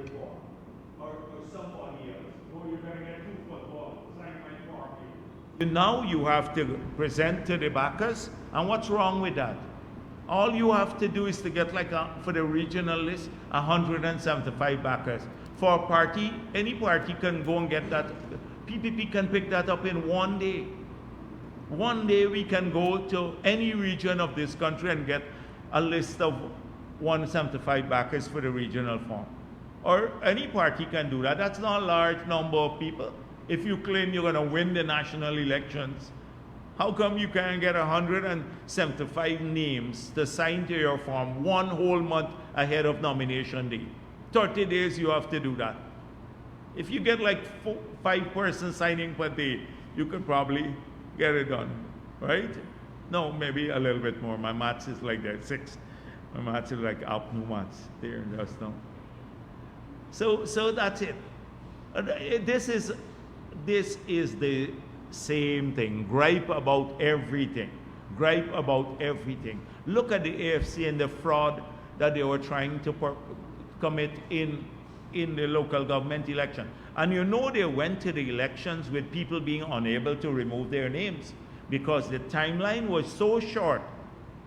the form. Or somebody else. Oh, you're going to get 2 footballs. Sign my form here. Now you have to present to the backers. And what's wrong with that? All you have to do is to get for the regional list, 175 backers. For a party, any party can go and get that. PPP can pick that up in 1 day. 1 day we can go to any region of this country and get a list of 175 backers for the regional form. Or any party can do that. That's not a large number of people. If you claim you're going to win the national elections, how come you can't get 175 names to sign to your form 1 whole month ahead of nomination day? 30 days you have to do that. If you get 5 persons signing per day, you could probably get it done, right? No, maybe a little bit more. My maths is like that, 6. My maths is like up new maths there just now. So that's it. This is the same thing. Gripe about everything. Gripe about everything. Look at the AFC and the fraud that they were trying to commit in the local government election. And you know they went to the elections with people being unable to remove their names because the timeline was so short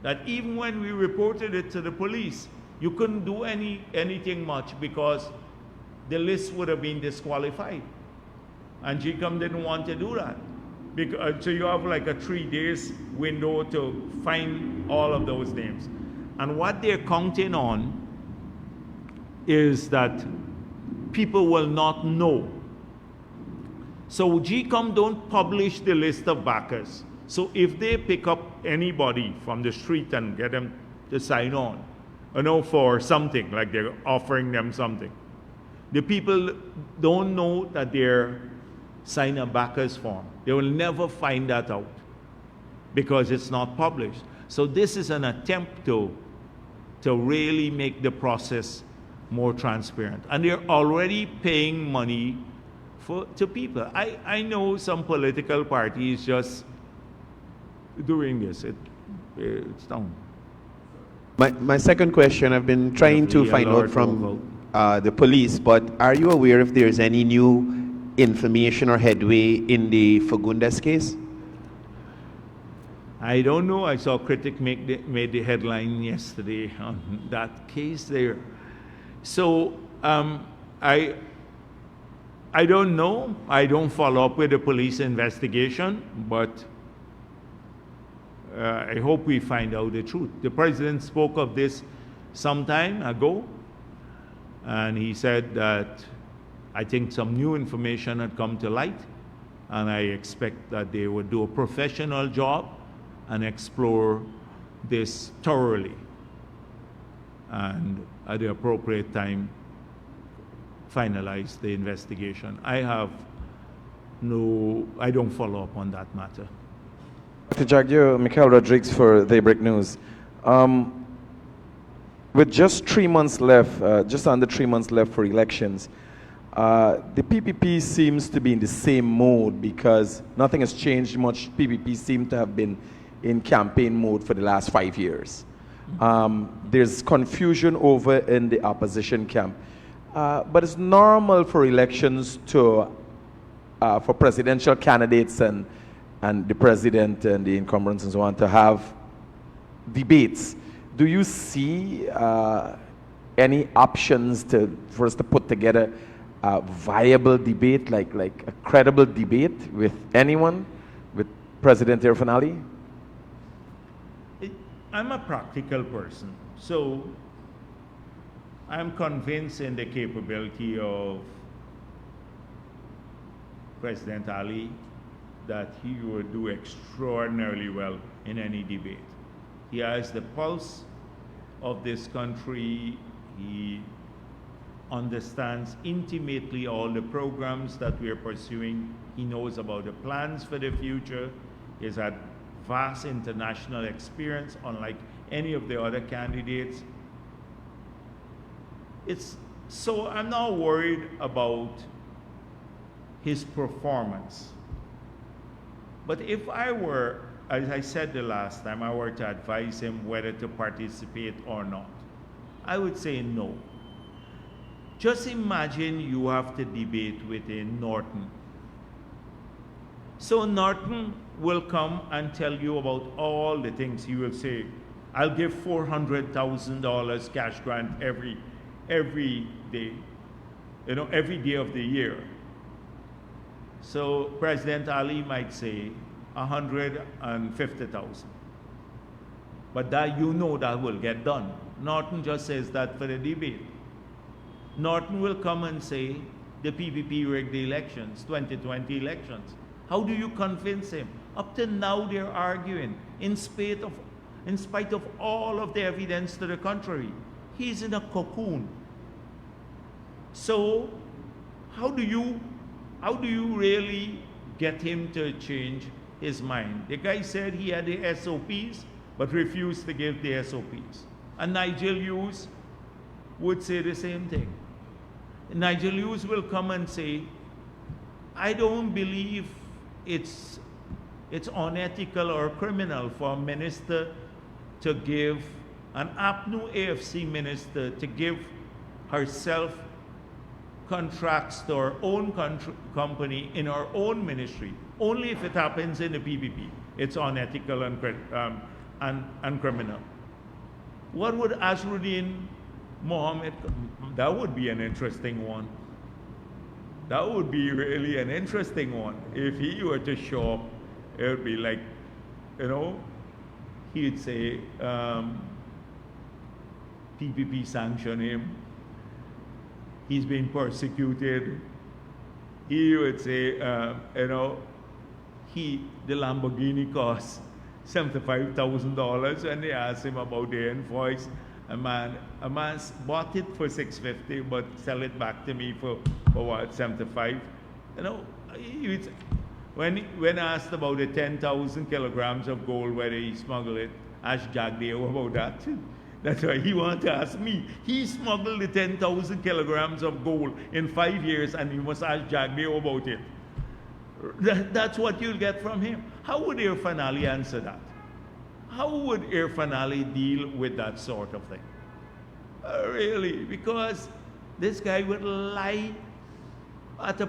that even when we reported it to the police, you couldn't do anything much because the list would have been disqualified. And GCOM didn't want to do that. So you have a 3 days window to find all of those names. And what they're counting on is that people will not know. So GCOM don't publish the list of backers. So if they pick up anybody from the street and get them to sign on, for something, like they're offering them something, the people don't know that they're sign a backers form. They will never find that out because it's not published. So this is an attempt to really make the process more transparent. And they're already paying money to people. I know some political parties just doing this. It's down. My second question, I've been trying to find out from the police, but are you aware if there's any new information or headway in the Fagundes case? I don't know. I saw Critic made the headline yesterday on that case there. So I don't know. I don't follow up with the police investigation, but I hope we find out the truth. The president spoke of this some time ago, and he said that I think some new information had come to light, and I expect that they would do a professional job and explore this thoroughly, and at the appropriate time finalize the investigation. I don't follow up on that matter. Bharrat Jagdeo, Mikhail Rodriguez for Daybreak News. With just 3 months left, just under 3 months left for elections, the PPP seems to be in the same mode because nothing has changed much. PPP seem to have been in campaign mode for the last 5 years. There's confusion over in the opposition camp. But it's normal for elections to, for presidential candidates and the president and the incumbents and so on to have debates. Do you see any options for us to put together a viable debate, like a credible debate with anyone, with President Irfaan Ali? I'm a practical person, so I'm convinced in the capability of President Ali that he would do extraordinarily well in any debate. He has the pulse of this country. He understands intimately all the programs that we are pursuing. He knows about the plans for the future. He's had vast international experience, unlike any of the other candidates. So I'm not worried about his performance. But if I were, as I said the last time, I were to advise him whether to participate or not, I would say no. Just imagine you have to debate within Norton. So Norton will come and tell you about all the things. He will say, I'll give $400,000 cash grant every day, every day of the year. So President Ali might say 150,000. But that that will get done. Norton just says that for the debate. Norton will come and say the PPP rigged the elections, 2020 elections. How do you convince him? Up to now they're arguing in spite of all of the evidence to the contrary. He's in a cocoon. So how do you really get him to change his mind? The guy said he had the SOPs, but refused to give the SOPs. And Nigel Hughes would say the same thing. Nigel Hughes will come and say, I don't believe it's unethical or criminal for a minister to give, an APNU AFC minister to give herself contracts to her own company in her own ministry. Only if it happens in the PPP, it's unethical and criminal. What would Azruddin Mohammed, that would be an interesting one. That would be really an interesting one. If he were to show up, it would be like, he'd say, PPP sanction him. He's been persecuted. He would say, the Lamborghini costs $75,000, and they asked him about the invoice. A man bought it for $650, but sell it back to me for what, $75? When asked about the 10,000 kilograms of gold, whether he smuggled it, ask Jagdeo about that. That's why he wanted to ask me. He smuggled the 10,000 kilograms of gold in 5 years, and you must ask Jagdeo about it. That's what you'll get from him. How would Irfan Ali answer that? How would Irfan Ali deal with that sort of thing? Really? Because this guy would lie at a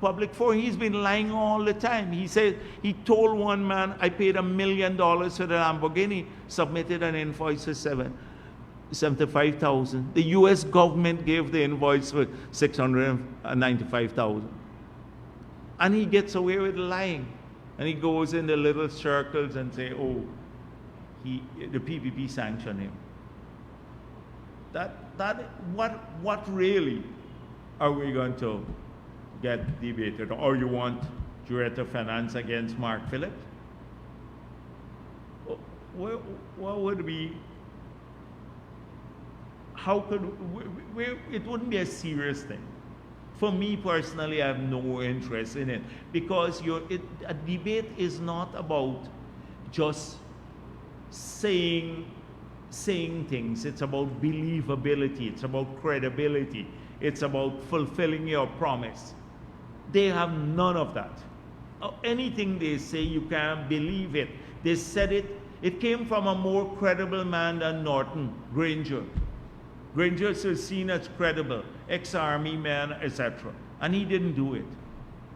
public forum. He's been lying all the time. He said, he told one man, I paid $1 million for the Lamborghini, submitted an invoice for $75,000. The US government gave the invoice for $695,000. And he gets away with lying. And he goes in the little circles and say, the PPP sanctioned him. What really are we going to get debated? Or you want Director of Finance against Mark Phillips? What would be? How could it wouldn't be a serious thing. For me personally, I have no interest in it, because a debate is not about just saying things. It's about believability. It's about credibility. It's about fulfilling your promise. They have none of that. Anything they say, you can't believe it. They said it. It came from a more credible man than Norton, Granger. Granger is seen as credible, ex-army man, etc. And he didn't do it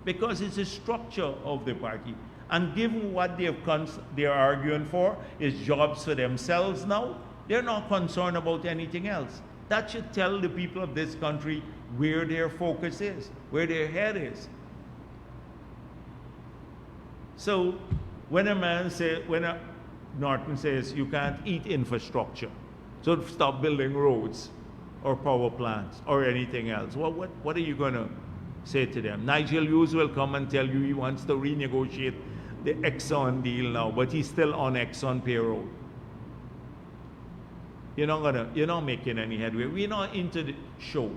because it's a structure of the party. And given what they're arguing for is jobs for themselves now, they're not concerned about anything else. That should tell the people of this country where their focus is, where their head is. So when Norton says you can't eat infrastructure, so stop building roads or power plants or anything else, what are you going to say to them? Nigel Hughes will come and tell you he wants to renegotiate the Exxon deal now, but he's still on Exxon payroll. You're not making any headway. We're not into the show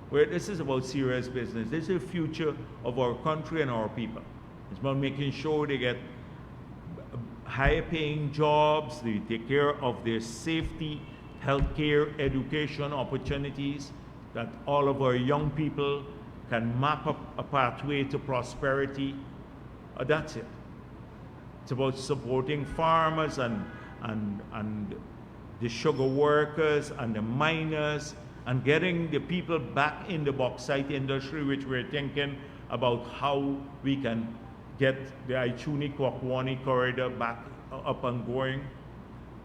where this is about serious business. This is the future of our country and our people. It's about making sure they get higher paying jobs, they take care of their safety, healthcare, education opportunities, that all of our young people can map up a pathway to prosperity. That's it. It's about supporting farmers and the sugar workers and the miners and getting the people back in the bauxite industry, which we're thinking about how we can get the Ichuni-Kwakwani corridor back up and going.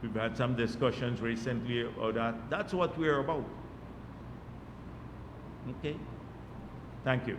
We've had some discussions recently about that. That's what we're about. Okay? Thank you.